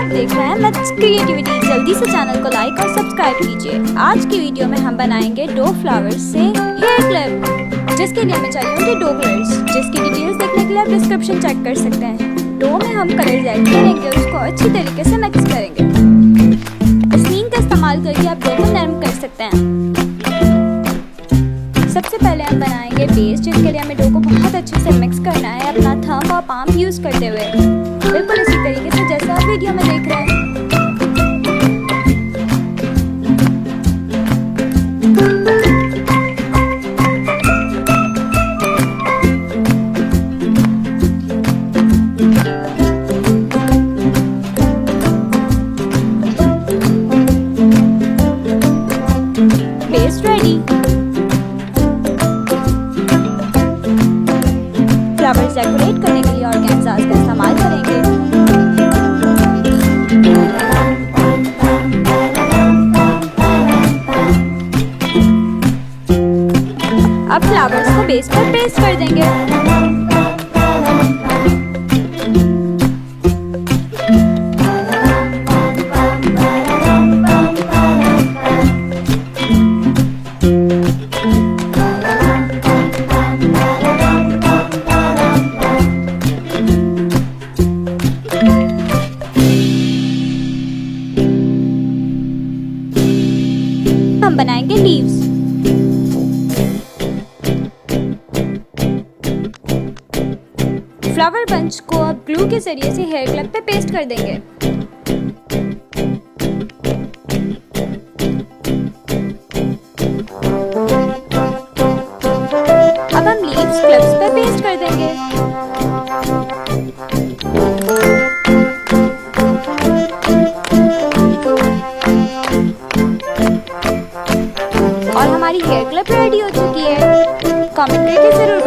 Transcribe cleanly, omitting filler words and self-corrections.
आप देख रहे हैं मिथ्स क्रिएटिविटी। जल्दी से चैनल को लाइक और सब्सक्राइब कीजिए। आज की वीडियो में हम बनाएंगे डो फ्लावर्स से हेयर क्लिप, जिसके लिए हमें चाहिए होंगे डो कलर्स, जिसकी डिटेल्स देखने के लिए आप डिस्क्रिप्शन चेक कर सकते हैं। डो में हम कलर्स ऐड करेंगे और उसको अच्छी तरीके से मिक्स करेंगे। स्नीन का इस्तेमाल करके आप डो को नरम कर सकते हैं। सबसे पहले हम बनाएंगे बेस, जिसके लिए हमें डो को बहुत अच्छे से मिक्स करना है अपना थंब और पाम यूज करते हुए, बिल्कुल इसी तरीके से जैसा आप वीडियो में देख रहे हैं। Base ready. फ्लावर्स डेकोरेट करने के लिए ऑर्गेन्जास का इस्तेमाल करेंगे। अब फ्लावर्स को बेस पर पेस्ट कर देंगे। हम बनाएंगे लीव्स। फ्लावर बंच को अब ग्लू के जरिए से हेयर क्लिप पे पेस्ट कर देंगे। अब हम लीव्स क्लिप्स पे पेस्ट कर देंगे। और हमारी हेयर क्लिप रेडी हो चुकी है। कमेंट करके जरूर